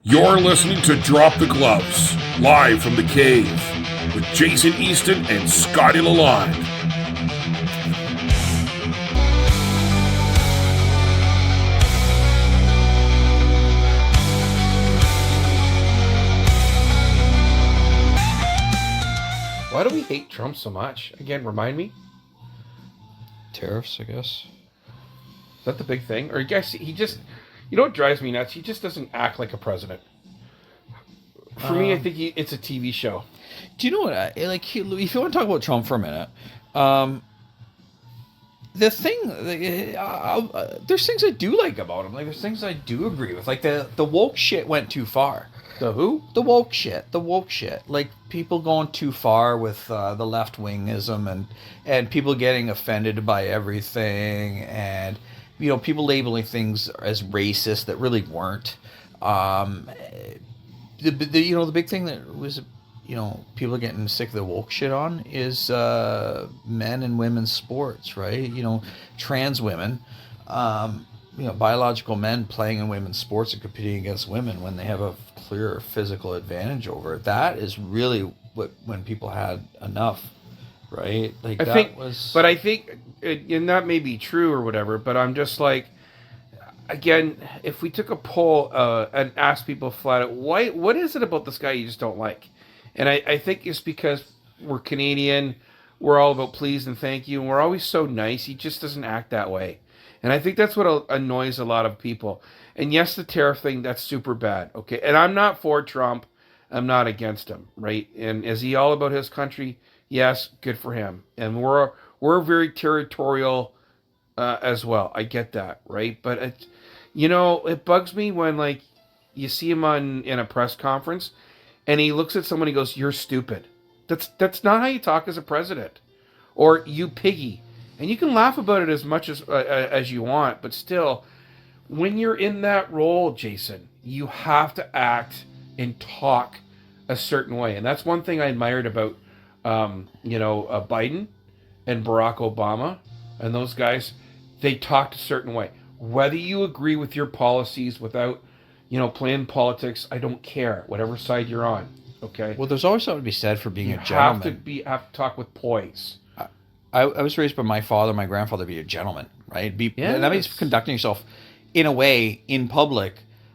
You're listening to Drop the Gloves, live from the cave, with Jason Easton and Scotty Lalonde. Why do we hate Trump so much? Again, remind me. Tariffs, I guess. Is that the big thing? Or I guess he just... You know what drives me nuts? He just doesn't act like a president. For me, I think it's a TV show. Do you know what? If you want to talk about Trump for a minute, the thing, there's things I do like about him. Like, there's things I do agree with. Like, the woke shit went too far. The who? The woke shit. Like, people going too far with the left-wingism and people getting offended by everything and... You know, people labeling things as racist that really weren't. The big thing that was, people getting sick of the woke shit on is men and women's sports, right? Trans women, biological men playing in women's sports and competing against women when they have a clear physical advantage over it. That is really when people had enough. Right? Like, I think, and that may be true or whatever, but I'm just like, again, if we took a poll and asked people flat out, what is it about this guy you just don't like? And I think it's because we're Canadian, we're all about please and thank you, and we're always so nice. He just doesn't act that way. And I think that's what annoys a lot of people. And yes, the tariff thing, that's super bad. Okay. And I'm not for Trump. I'm not against him. Right. And is he all about his country? Yes, good for him. And we're very territorial as well. I get that, right? But it bugs me when, like, you see him in a press conference and he looks at someone and he goes, "You're stupid." That's not how you talk as a president. Or "You piggy." And you can laugh about it as much as you want, but still, when you're in that role, Jason, you have to act and talk a certain way. And that's one thing I admired about Biden and Barack Obama and those guys. They talked a certain way. Whether you agree with your policies without, playing politics, I don't care. Whatever side you're on, okay? Well, there's always something to be said for being a gentleman. You have to talk with poise. I was raised by my father, my grandfather, to be a gentleman, right? And that means conducting yourself in a way in public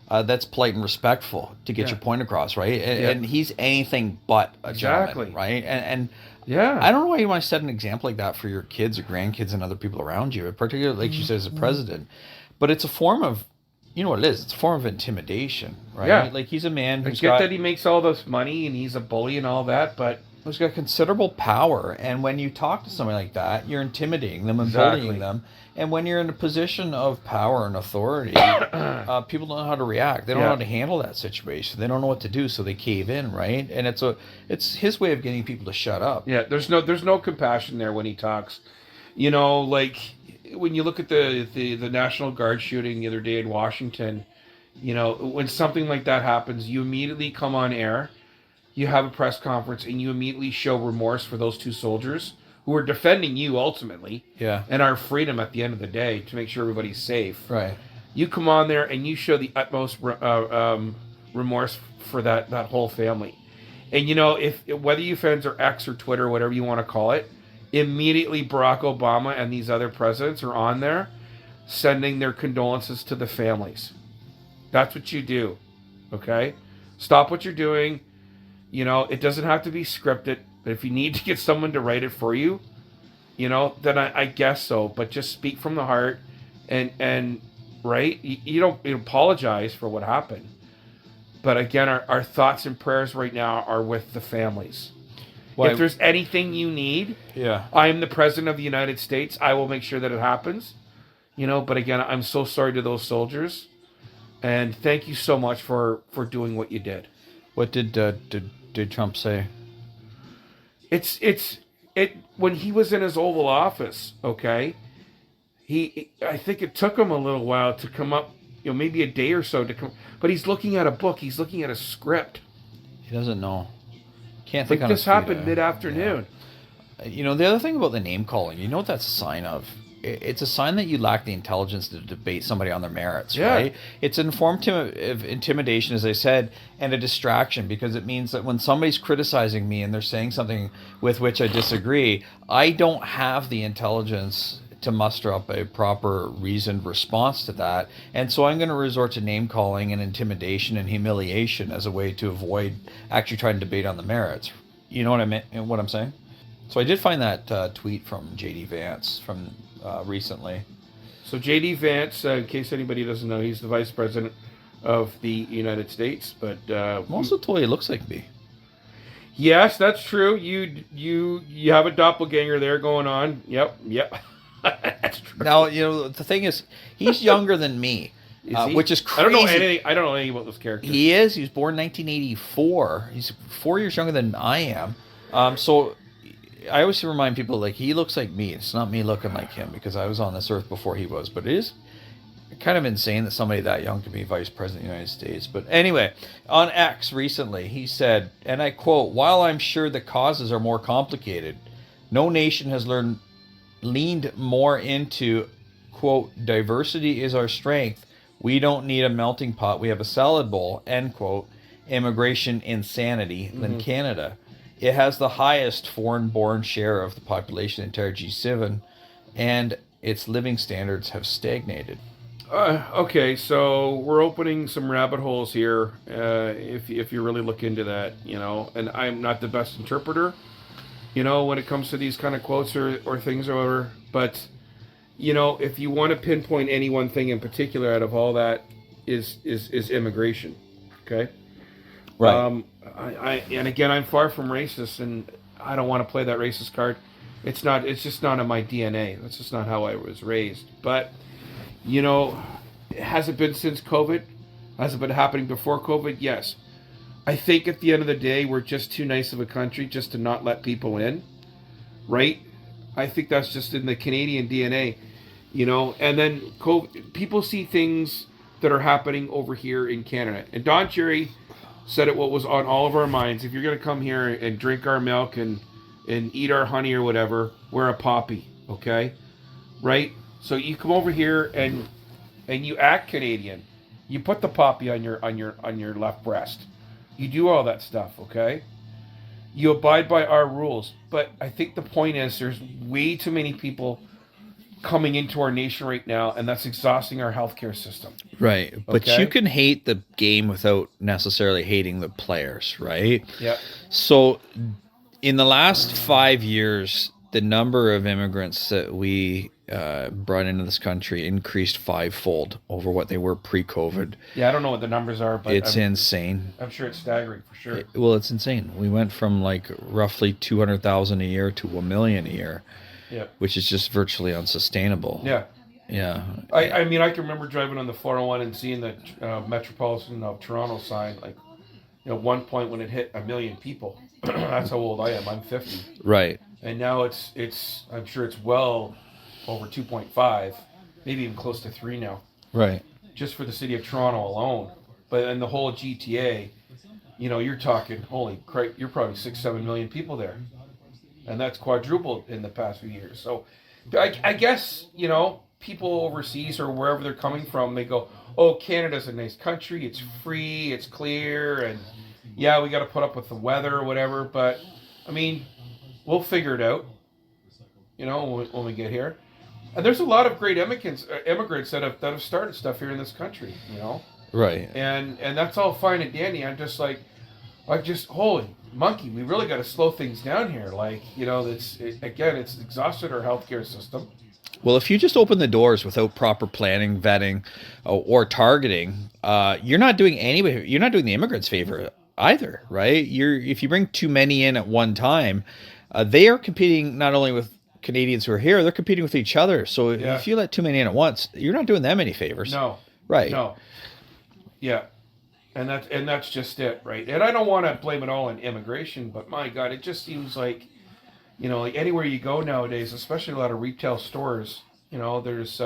that's polite and respectful to get your point across, right? And he's anything but a gentleman, right? And I don't know why you want to set an example like that for your kids or grandkids and other people around you, particularly, like you said, as a president. But it's a form of, you know what it is? It's a form of intimidation, right? Yeah. Like, he's a man who's got... that he makes all this money and he's a bully and all that, but... Who's got considerable power, and when you talk to somebody like that, you're intimidating them and bullying them. And when you're in a position of power and authority, people don't know how to react. They don't know how to handle that situation. They don't know what to do, so they cave in, right? And it's his way of getting people to shut up. Yeah, there's no compassion there when he talks. Like when you look at the National Guard shooting the other day in Washington, when something like that happens, you immediately come on air. You have a press conference and you immediately show remorse for those two soldiers who are defending you ultimately, and our freedom at the end of the day to make sure everybody's safe. Right. You come on there and you show the utmost remorse for that whole family. And if whether you fans are X or Twitter, whatever you want to call it, immediately Barack Obama and these other presidents are on there sending their condolences to the families. That's what you do. Okay? Stop what you're doing. It doesn't have to be scripted, but if you need to get someone to write it for you, then I guess so. But just speak from the heart and right? You don't apologize for what happened. But again, our thoughts and prayers right now are with the families. If there's anything you need, I am the President of the United States. I will make sure that it happens. But again, I'm so sorry to those soldiers. And thank you so much for doing what you did. What did Trump say? It's when he was in his Oval Office, okay? I think it took him a little while to come up, maybe a day or so to come, but he's looking at a book, he's looking at a script. He doesn't know. Can't think. This happened mid-afternoon. The other thing about the name calling, you know what that's a sign of? it's a sign that you lack the intelligence to debate somebody on their merits, Yeah. right? It's an form of intimidation, as I said, and a distraction, because it means that when somebody's criticizing me and they're saying something with which I disagree, I don't have the intelligence to muster up a proper reasoned response to that. And so I'm going to resort to name calling and intimidation and humiliation as a way to avoid actually trying to debate on the merits. You know what I mean? What I'm saying? So I did find that tweet from JD Vance from recently. So JD Vance, in case anybody doesn't know, he's the vice president of the United States. But I'm also told he looks like me. yes, that's true. You have a doppelganger there going on. Yep. That's true. Now, the thing is, he's younger than me, which is crazy. I don't know anything about this character. He is. He was born in 1984. He's 4 years younger than I am. So I always remind people, like, he looks like me. It's not me looking like him, because I was on this earth before he was. But it is kind of insane that somebody that young can be vice president of the United States. But anyway, on X recently, he said, and I quote, "While I'm sure the causes are more complicated, no nation has leaned more into, quote, diversity is our strength. We don't need a melting pot. We have a salad bowl," end quote, immigration insanity than Canada. It has the highest foreign-born share of the population in the entire G7, and its living standards have stagnated. Okay, so we're opening some rabbit holes here. If you really look into that, and I'm not the best interpreter, when it comes to these kind of quotes or things or whatever. But, if you want to pinpoint any one thing in particular out of all that is immigration. Okay? Right. And again, I'm far from racist, and I don't want to play that racist card. It's just not in my DNA. That's just not how I was raised. But, has it been since COVID? Has it been happening before COVID? Yes. I think at the end of the day, we're just too nice of a country just to not let people in, right? I think that's just in the Canadian DNA, and then COVID, people see things that are happening over here in Canada. And Don Cherry said it, what was on all of our minds: if you're going to come here and drink our milk and eat our honey or whatever, we're a poppy, okay? Right? So you come over here and you act Canadian. You put the poppy on your left breast. You do all that stuff, okay? You abide by our rules. But I think the point is there's way too many people coming into our nation right now, and that's exhausting our healthcare system. Right. But Okay. you can hate the game without necessarily hating the players, right? Yeah. So in the last 5 years, the number of immigrants that we brought into this country increased fivefold over what they were pre-COVID. Yeah, I don't know what the numbers are, but It's insane. I'm sure it's staggering for sure. Well, it's insane. We went from like roughly 200,000 a year to 1 million a year, Yeah. which is just virtually unsustainable. Yeah. Yeah. I mean, I can remember driving on the 401 and seeing the Metropolitan of Toronto sign, like, one point when it hit 1 million people. That's how old I am. I'm 50. Right. And now it's I'm sure it's well over 2.5, maybe even close to 3 now, Right. just for the city of Toronto alone. But in the whole GTA, you're talking, holy crap, you're probably 6-7 million people there. And that's quadrupled in the past few years. So I guess, people overseas or wherever they're coming from, they go, oh, Canada's a nice country, it's free, it's clear, and yeah, we got to put up with the weather or whatever. But, I mean, we'll figure it out, when we get here. And there's a lot of great immigrants that have started stuff here in this country, Right. And that's all fine and dandy. I'm just like, holy monkey, we really got to slow things down here. Like, it's exhausted our healthcare system. Well, if you just open the doors without proper planning, vetting, or targeting, you're not doing the immigrants favor either, right? If you bring too many in at one time, they are competing not only with Canadians who are here, they're competing with each other. So if you let too many in at once, you're not doing them any favors. No. Right. No. Yeah. And that's just it, right? And I don't want to blame it all on immigration, but my God, it just seems like, like anywhere you go nowadays, especially a lot of retail stores, there's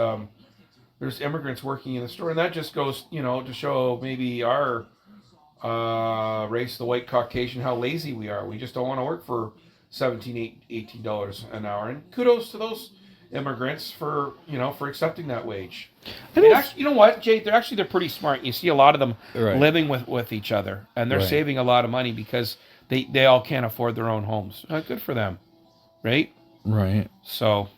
immigrants working in the store, and that just goes, to show maybe our race, the white Caucasian, how lazy we are. We just don't want to work for $17, $18 an hour. And kudos to those immigrants for for accepting that wage. I And don't- actually, you know what, Jay? They're pretty smart. You see a lot of them Right. living with each other, and they're Right. saving a lot of money because they all can't afford their own homes. Good for them, right? Right. So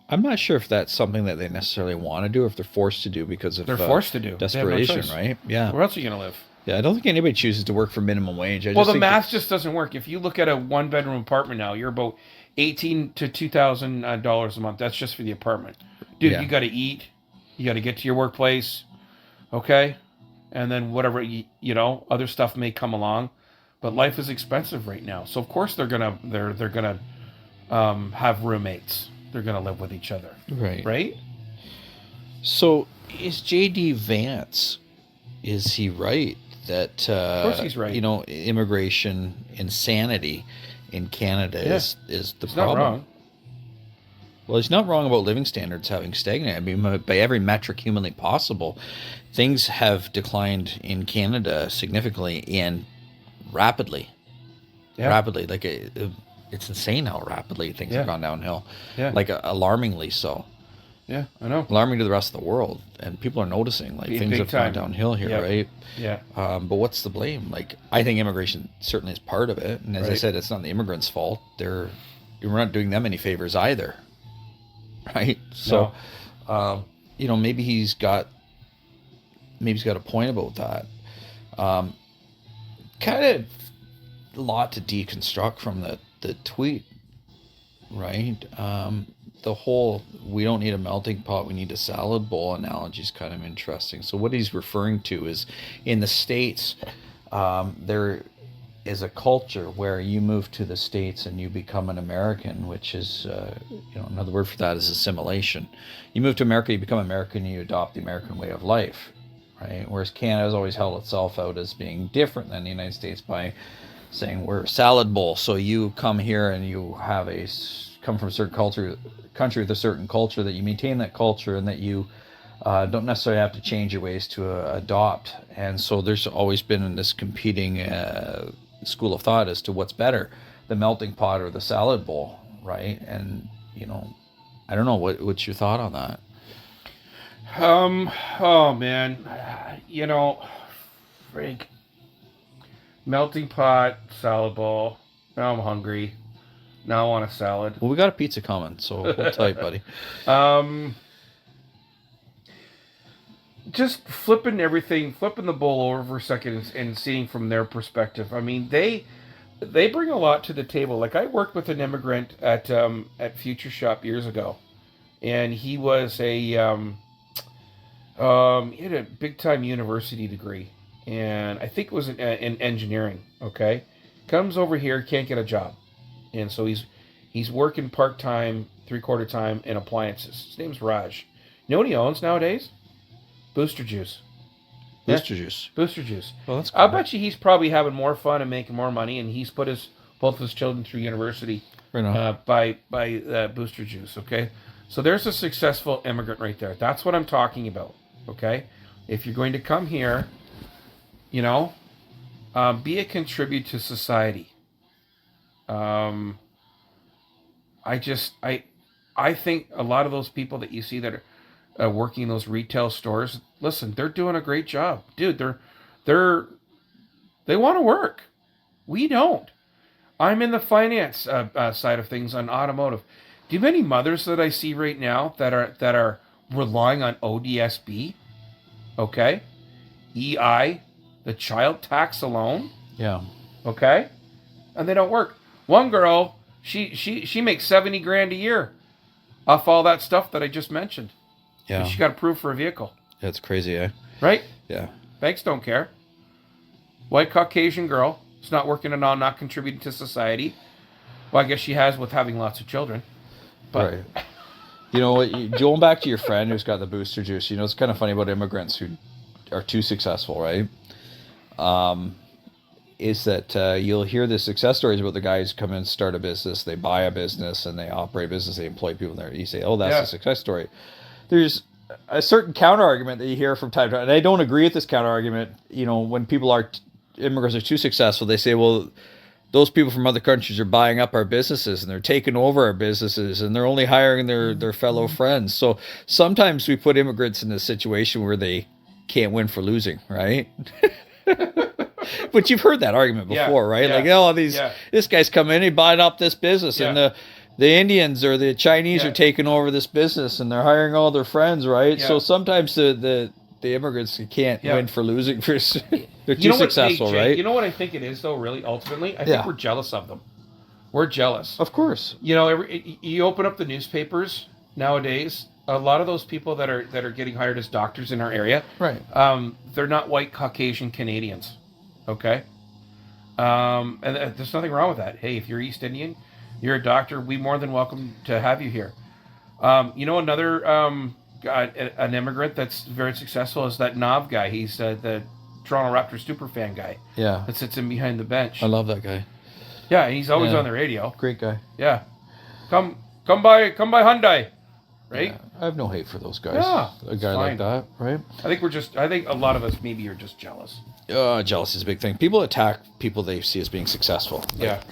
I'm not sure if that's something that they necessarily want to do, or if they're forced to do because of they're forced to do. They have no desperation, choice. right? Yeah. Where else are you gonna live? Yeah, I don't think anybody chooses to work for minimum wage. I Well, just the think math it's- just doesn't work. If you look at a one-bedroom apartment now, you're about $18 to $2,000 a month. That's just for the apartment, dude. Yeah. You got to eat, you got to get to your workplace, okay, and then whatever other stuff may come along, but life is expensive right now. So of course they're gonna have roommates. They're gonna live with each other, right. right? So is JD Vance? Is he right that Of course he's right. immigration insanity in Canada Yeah. is the It's problem? not wrong. Well, he's not wrong about living standards having stagnated. I mean, by every metric humanly possible, things have declined in Canada significantly and rapidly. Yeah. Rapidly, like it's insane how rapidly things Yeah. have gone downhill. Yeah. Like alarmingly so. Yeah, I know. Alarming to the rest of the world, and people are noticing like Big things have time. gone downhill here, Yep. right? Yeah. But what's the blame? Like, I think immigration certainly is part of it, and as I Right. said, it's not the immigrants' fault. We're not doing them any favors either, right? So, maybe he's got a point about that. Kind of a lot to deconstruct from the tweet, right? The whole "we don't need a melting pot, we need a salad bowl" analogy is kind of interesting. So what he's referring to is in the States, there is a culture where you move to the States and you become an American, which is, another word for that is assimilation. You move to America, you become American, you adopt the American way of life, right? Whereas Canada has always held itself out as being different than the United States by saying we're a salad bowl. So you come here and you come from a certain country with a certain culture, that you maintain that culture and that you don't necessarily have to change your ways to adopt. And so there's always been this competing school of thought as to what's better, the melting pot or the salad bowl, right? And I don't know, what's your thought on that? Oh man, Frank, melting pot, salad bowl. Now I'm hungry. Now I want a salad. Well, we got a pizza coming, so hold tight, buddy. Just flipping the bowl over for a second and seeing from their perspective. I mean, they bring a lot to the table. Like, I worked with an immigrant at Future Shop years ago, and he was he had a big time university degree, and I think it was in engineering. Okay, comes over here, can't get a job, and so he's working part time, 3/4 time in appliances. His name's Raj. You know what he owns nowadays? Booster Juice. Booster juice. Booster Juice. Well, that's cool. I bet you he's probably having more fun and making more money, and he's put both of his children through university Right on. by Booster Juice. Okay, so there's a successful immigrant right there. That's what I'm talking about. Okay, if you're going to come here, be a contribute to society. I think a lot of those people that you see that are working in those retail stores, listen, they're doing a great job, dude. They want to work. We don't. I'm in the finance side of things on automotive. Do you have any mothers that I see right now that are relying on ODSB? Okay, EI, the child tax alone. Yeah. Okay, and they don't work. One girl, she makes 70 grand a year off all that stuff that I just mentioned. Yeah. She got approved for a vehicle. That's crazy, eh? Right? Yeah. Banks don't care. White Caucasian girl. It's not working at all, not contributing to society. Well, I guess she has with having lots of children. But Right. You know what? Going back to your friend who's got the booster juice, it's kind of funny about immigrants who are too successful, right? Is that you'll hear the success stories about the guys come in and start a business, they buy a business, and they operate a business, they employ people there. You say, oh, that's a success story. There's a certain counter argument that you hear from time to time, and I don't agree with this counter argument. When immigrants are too successful, they say, well, those people from other countries are buying up our businesses and they're taking over our businesses and they're only hiring their fellow friends. So sometimes we put immigrants in a situation where they can't win for losing, right? But you've heard that argument before, right? Like, this guy's coming in, he buying up this business, and the Indians or the Chinese are taking over this business, and they're hiring all their friends, right? So sometimes the immigrants can't win for losing. They're too successful, right? You know what I think it is, though. Really, ultimately, I think we're jealous of them. We're jealous, of course. You know, you open up the newspapers nowadays. A lot of those people that are getting hired as doctors in our area, right? They're not white Caucasian Canadians. Okay. And there's nothing wrong with that. Hey, if you're East Indian, you're a doctor, we more than welcome to have you here. You know, another an immigrant that's very successful is that Nav guy. He's the Toronto Raptors superfan guy. Yeah. That sits in behind the bench. I love that guy. Yeah, and he's always on the radio. Great guy. Yeah. Come by Hyundai. Right? Yeah, I have no hate for those guys. Yeah, a guy like that, right? I think a lot of us maybe are just jealous. Jealous is a big thing. People attack people they see as being successful. Yeah.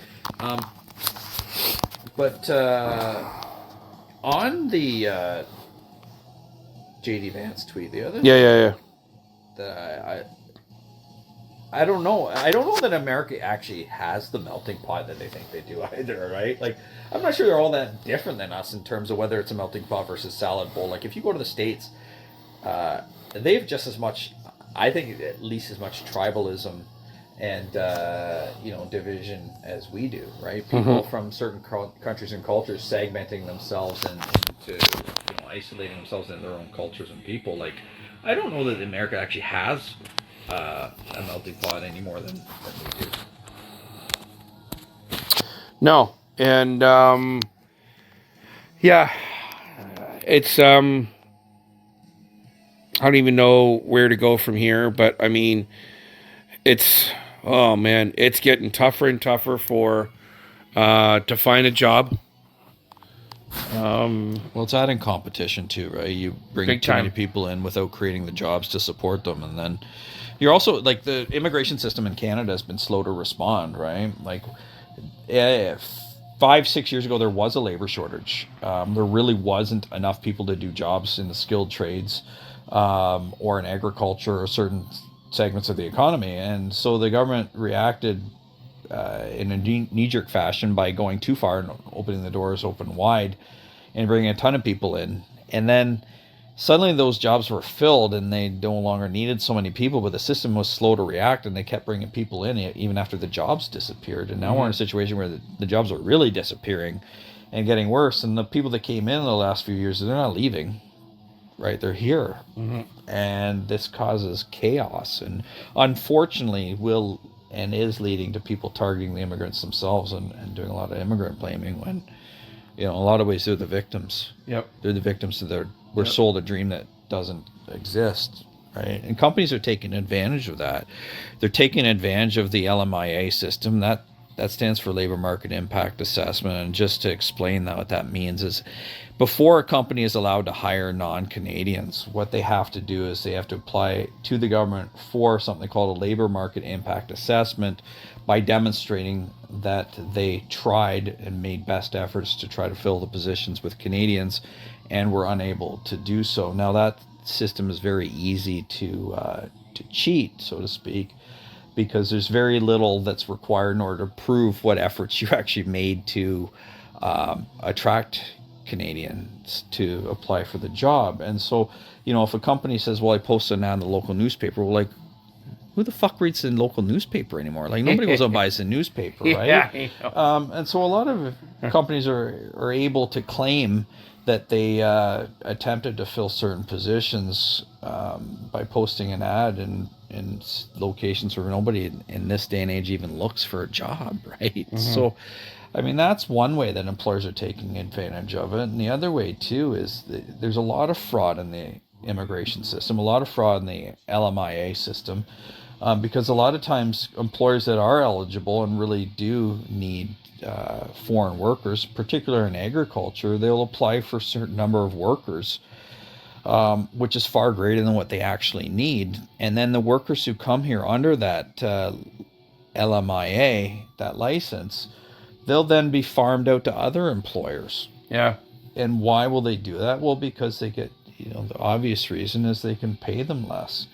But on the JD Vance tweet the other day, that I don't know. I don't know that America actually has the melting pot that they think they do either, right? Like, I'm not sure they're all that different than us in terms of whether it's a melting pot versus salad bowl. Like, if you go to the States, they have just as much, I think at least as much tribalism and, division as we do, right? People from certain countries and cultures segmenting themselves into, isolating themselves into their own cultures and people. Like, I don't know that America actually has a melting pot any more than we do. No, and it's I don't even know where to go from here, but I mean, it's it's getting tougher and tougher for to find a job. Well, it's adding competition too, right? You bring too many people in without creating the jobs to support them, and then you're also, like, the immigration system in Canada has been slow to respond, right? Like, 5-6 years ago, there was a labor shortage. There really wasn't enough people to do jobs in the skilled trades or in agriculture or certain segments of the economy, and so the government reacted in a knee-jerk fashion by going too far and opening the doors open wide and bringing a ton of people in. And then suddenly those jobs were filled and they no longer needed so many people, but the system was slow to react and they kept bringing people in even after the jobs disappeared. And now we're in a situation where the jobs are really disappearing and getting worse. And the people that came in the last few years, they're not leaving, right? They're here. And this causes chaos. And unfortunately is leading to people targeting the immigrants themselves and doing a lot of immigrant blaming when, in a lot of ways, they're the victims. Yep. They're the victims we're sold a dream that doesn't exist, right? And companies are taking advantage of that. They're taking advantage of the LMIA system. That stands for Labor Market Impact Assessment. And just to explain what that means is, before a company is allowed to hire non-Canadians, what they have to do is they have to apply to the government for something called a Labor Market Impact Assessment by demonstrating that they tried and made best efforts to try to fill the positions with Canadians and were unable to do so. Now, that system is very easy to cheat, so to speak, because there's very little that's required in order to prove what efforts you actually made to attract Canadians to apply for the job. And so, if a company says, well, I posted an ad in the local newspaper, well, like, who the fuck reads the local newspaper anymore? Like, nobody goes out and buys the newspaper, right? Yeah. And so a lot of companies are able to claim that they attempted to fill certain positions by posting an ad in locations where nobody in this day and age even looks for a job, right? So, I mean, that's one way that employers are taking advantage of it. And the other way, too, is there's a lot of fraud in the immigration system, a lot of fraud in the LMIA system, because a lot of times employers that are eligible and really do need foreign workers, particularly in agriculture, they'll apply for a certain number of workers, which is far greater than what they actually need. And then the workers who come here under that LMIA, that license, they'll then be farmed out to other employers. Yeah. And why will they do that? Well, because they get, the obvious reason is they can pay them less.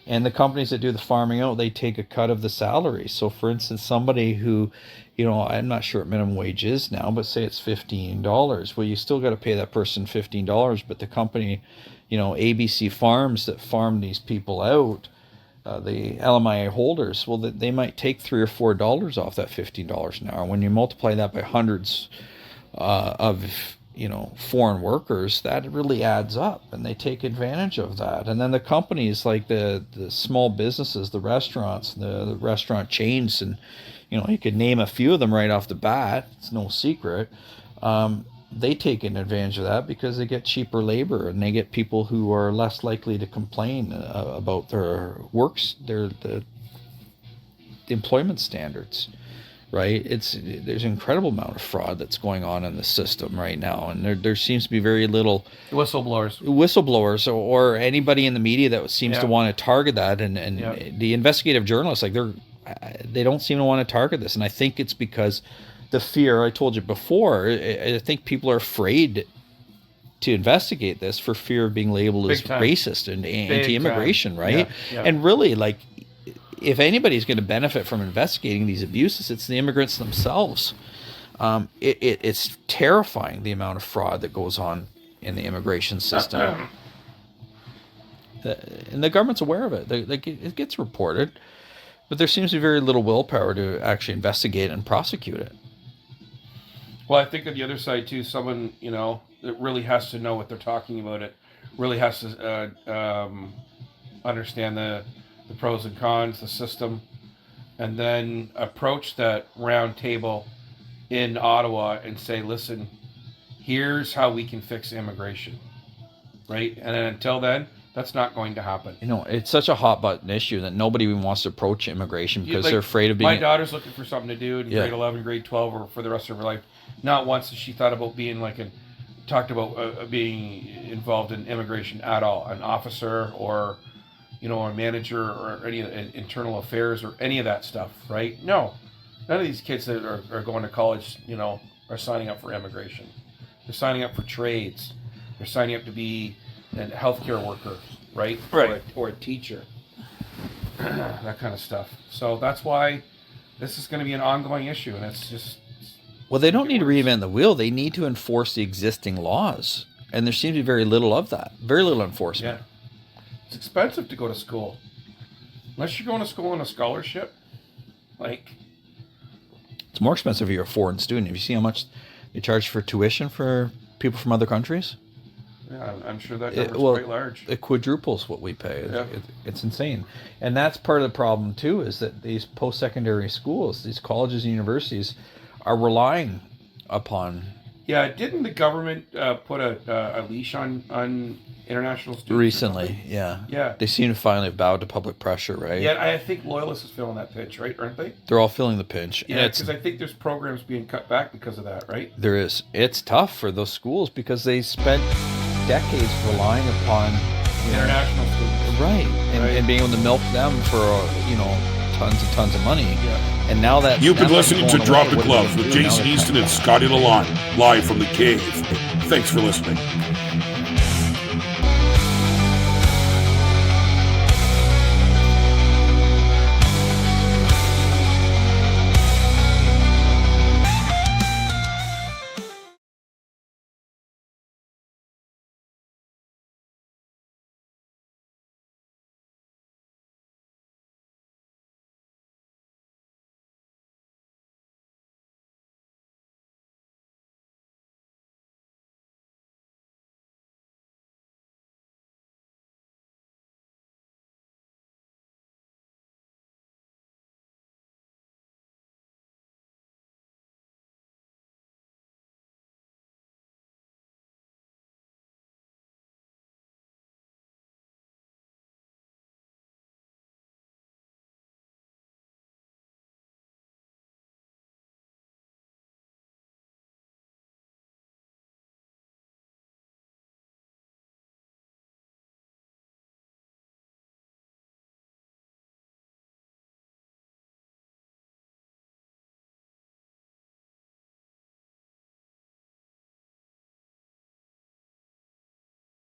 And the companies that do the farming out, they take a cut of the salary. So, for instance, somebody who, I'm not sure what minimum wage is now, but say it's $15. Well, you still got to pay that person $15, but the company, ABC Farms that farm these people out, the LMIA holders, well, they might take $3 or $4 off that $15 an hour. When you multiply that by hundreds of foreign workers, that really adds up, and they take advantage of that. And then the companies like the small businesses, the restaurants, the restaurant chains, and you could name a few of them right off the bat, it's no secret. They take advantage of that because they get cheaper labor, and they get people who are less likely to complain about their the employment standards. Right, there's an incredible amount of fraud that's going on in the system right now, and there seems to be very little whistleblowers or anybody in the media that seems to want to target that, and the investigative journalists, they don't seem to want to target this, and I think it's because the fear I told you before. I think people are afraid to investigate this for fear of being labeled as racist and anti-immigration, right? Yeah. And really, if anybody's going to benefit from investigating these abuses, it's the immigrants themselves. It's terrifying the amount of fraud that goes on in the immigration system. And the government's aware of it. It gets reported, but there seems to be very little willpower to actually investigate and prosecute it. Well, I think on the other side, too, someone, that really has to know what they're talking about, it really has to understand the pros and cons, the system, and then approach that round table in Ottawa and say, listen, here's how we can fix immigration, right? And then until then, that's not going to happen. It's such a hot button issue that nobody even wants to approach immigration because they're afraid of being... My daughter's looking for something to do in grade 11, grade 12, or for the rest of her life. Not once has she thought about being talked about being involved in immigration at all, an officer or... a manager or any internal affairs or any of that stuff, right? No. None of these kids that are going to college, are signing up for immigration. They're signing up for trades. They're signing up to be a healthcare worker, right? Or a teacher. That kind of stuff. So that's why this is going to be an ongoing issue, and it's just... Well, they don't need to reinvent the wheel. They need to enforce the existing laws, and there seems to be very little of that. Very little enforcement. Yeah. It's expensive to go to school. Unless you're going to school on a scholarship. It's more expensive if you're a foreign student. Have you seen how much they charge for tuition for people from other countries? Yeah, I'm sure that number's quite large. It quadruples what we pay. Yeah. It's insane. And that's part of the problem, too, is that these post-secondary schools, these colleges and universities, are relying upon... Yeah, didn't the government put a leash on international students? Recently, yeah. Yeah. They seem to finally have bowed to public pressure, right? Yeah, I think Loyalists is feeling that pinch, right? Aren't they? They're all feeling the pinch. Yeah, because I think there's programs being cut back because of that, right? There is. It's tough for those schools because they spent decades relying upon... international students. Right. And being able to milk them for, tons and tons of money. Yeah. And now that... You've been listening to Drop the Gloves with Jason Easton and Scotty Lalonde, live from the cave. Thanks for listening.